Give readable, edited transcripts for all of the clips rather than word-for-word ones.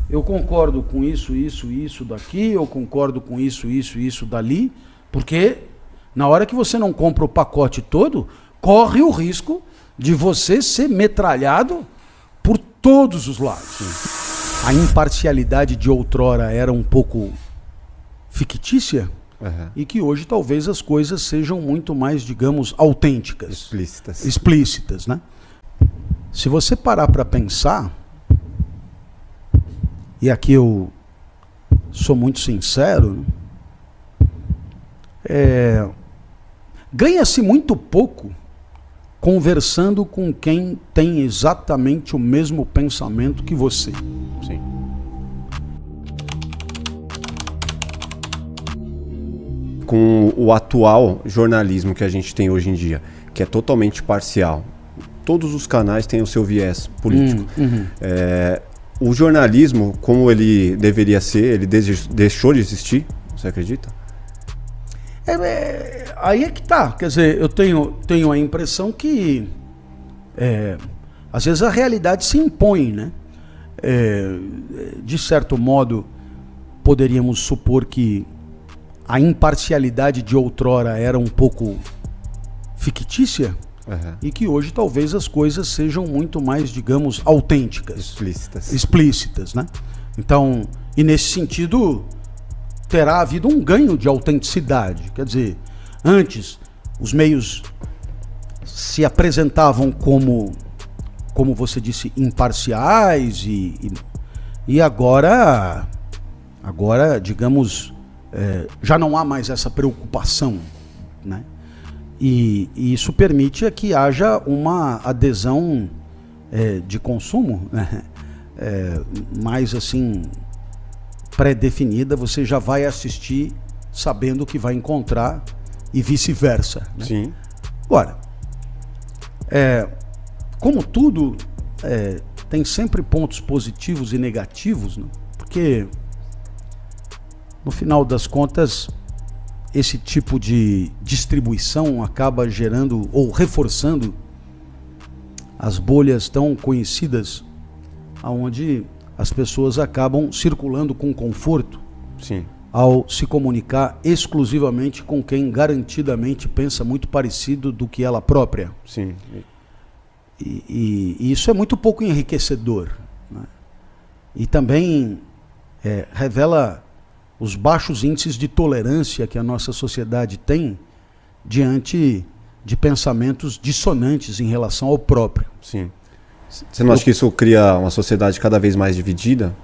eu concordo com isso daqui, eu concordo com isso dali, porque na hora que você não compra o pacote todo, corre o risco de você ser metralhado por todos os lados. Sim. A imparcialidade de outrora era um pouco fictícia, e que hoje talvez as coisas sejam muito mais, digamos, autênticas. Explícitas, né? Se você parar para pensar, e aqui eu sou muito sincero, ganha-se muito pouco conversando com quem tem exatamente o mesmo pensamento que você. Sim. Com o atual jornalismo que a gente tem hoje em dia, que é totalmente parcial, todos os canais têm o seu viés político. O jornalismo, como ele deveria ser, ele deixou de existir, você acredita? Aí é que tá, quer dizer, eu tenho a impressão que às vezes a realidade se impõe, né? De certo modo, poderíamos supor que a imparcialidade de outrora era um pouco fictícia, e que hoje talvez as coisas sejam muito mais, digamos, autênticas. Explícitas, né? Então, e nesse sentido, terá havido um ganho de autenticidade. Quer dizer, antes, os meios se apresentavam como você disse, imparciais, e agora, digamos, já não há mais essa preocupação, né? E isso permite que haja uma adesão de consumo, né? Mais assim pré-definida. Você já vai assistir sabendo o que vai encontrar e vice-versa, né? Sim. Agora, como tudo tem sempre pontos positivos e negativos, né? Porque no final das contas esse tipo de distribuição acaba gerando ou reforçando as bolhas tão conhecidas, onde as pessoas acabam circulando com conforto. Sim. Ao se comunicar exclusivamente com quem garantidamente pensa muito parecido do que ela própria. Sim. E isso é muito pouco enriquecedor, né? E também revela os baixos índices de tolerância que a nossa sociedade tem diante de pensamentos dissonantes em relação ao próprio. Sim. Você não acha que isso cria uma sociedade cada vez mais dividida?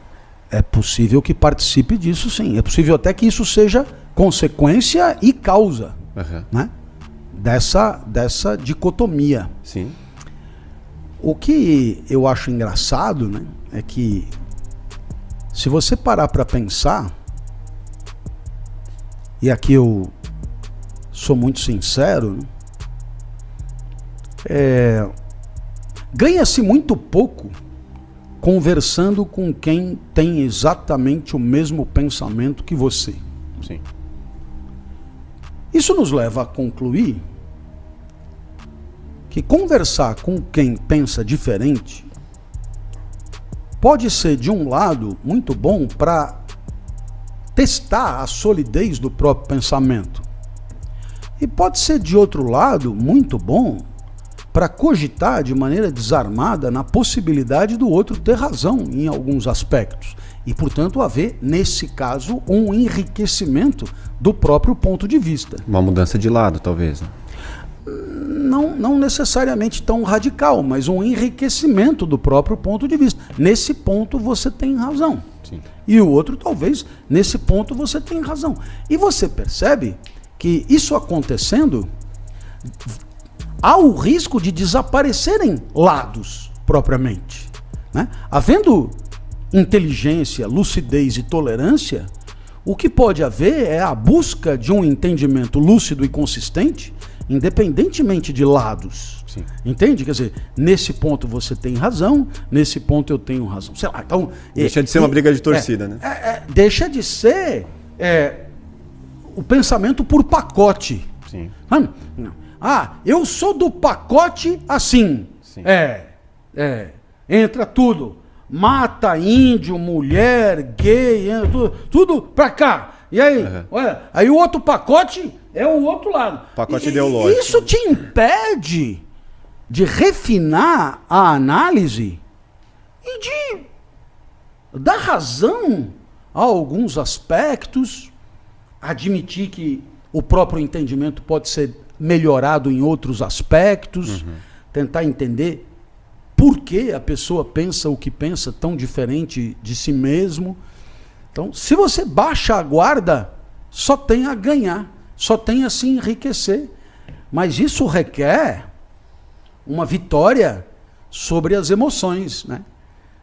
É possível que participe disso, sim. É possível até que isso seja consequência e causa, né? dessa dicotomia. Sim. O que eu acho engraçado, né, é que se você parar para pensar, e aqui eu sou muito sincero, né, ganha-se muito pouco conversando com quem tem exatamente o mesmo pensamento que você. Sim. Isso nos leva a concluir que conversar com quem pensa diferente pode ser, de um lado, muito bom para testar a solidez do próprio pensamento. E pode ser, de outro lado, muito bom para cogitar de maneira desarmada na possibilidade do outro ter razão em alguns aspectos. E, portanto, haver, nesse caso, um enriquecimento do próprio ponto de vista. Uma mudança de lado, talvez, né? Não necessariamente tão radical, mas um enriquecimento do próprio ponto de vista. Nesse ponto você tem razão. Sim. E o outro, talvez, nesse ponto você tem razão. E você percebe que isso acontecendo, há o risco de desaparecerem lados propriamente, né? Havendo inteligência, lucidez e tolerância, o que pode haver é a busca de um entendimento lúcido e consistente, independentemente de lados. Sim. Entende? Quer dizer, nesse ponto você tem razão, nesse ponto eu tenho razão. Sei lá, então, deixa de ser uma briga de torcida, né? Deixa de ser o pensamento por pacote. Sim. Eu sou do pacote assim. Sim. Entra tudo. mata índio, mulher, gay, tudo pra cá. E aí, olha, aí o outro pacote é o outro lado. Pacote ideológico. Isso te impede de refinar a análise e de dar razão a alguns aspectos, admitir que o próprio entendimento pode ser melhorado em outros aspectos, tentar entender por que a pessoa pensa o que pensa tão diferente de si mesmo. Então, se você baixa a guarda, só tem a ganhar, só tem a se enriquecer. Mas isso requer uma vitória sobre as emoções, né?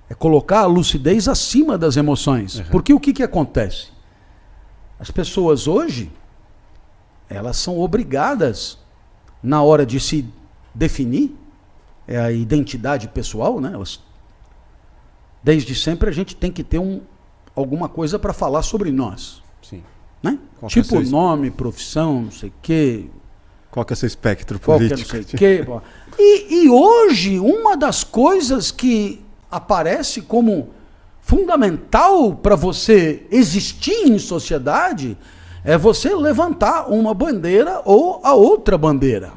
É colocar a lucidez acima das emoções. Porque o que acontece? As pessoas hoje, elas são obrigadas, na hora de se definir, é a identidade pessoal, né? Desde sempre a gente tem que ter alguma coisa para falar sobre nós. Sim. Né? Tipo nome, profissão, não sei o quê. Qual que é o seu espectro político? Não sei o quê. E hoje, uma das coisas que aparece como fundamental para você existir em sociedade é você levantar uma bandeira ou a outra bandeira.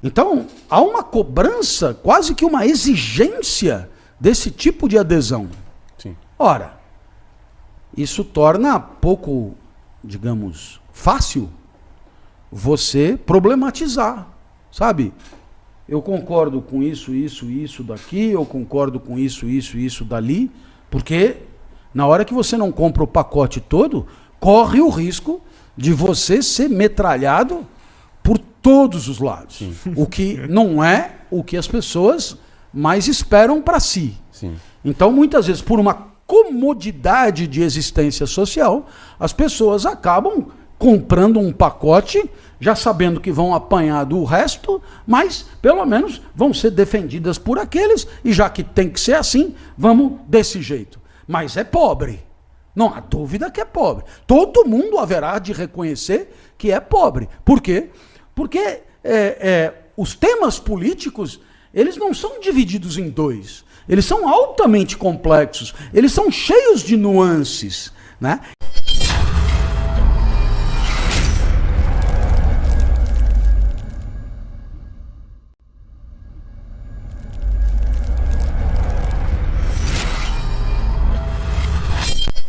Então, há uma cobrança, quase que uma exigência desse tipo de adesão. Sim. Ora, isso torna pouco, digamos, fácil você problematizar, sabe? Eu concordo com isso daqui, eu concordo com isso dali, porque na hora que você não compra o pacote todo, corre o risco de você ser metralhado por todos os lados. Sim. O que não é o que as pessoas mais esperam para si. Sim. Então, muitas vezes, por uma comodidade de existência social, as pessoas acabam comprando um pacote, já sabendo que vão apanhar do resto, mas pelo menos vão ser defendidas por aqueles, e já que tem que ser assim, vamos desse jeito. Mas é pobre. Não há dúvida que é pobre. Todo mundo haverá de reconhecer que é pobre. Por quê? Porque os temas políticos, eles não são divididos em dois. Eles são altamente complexos. Eles são cheios de nuances, né?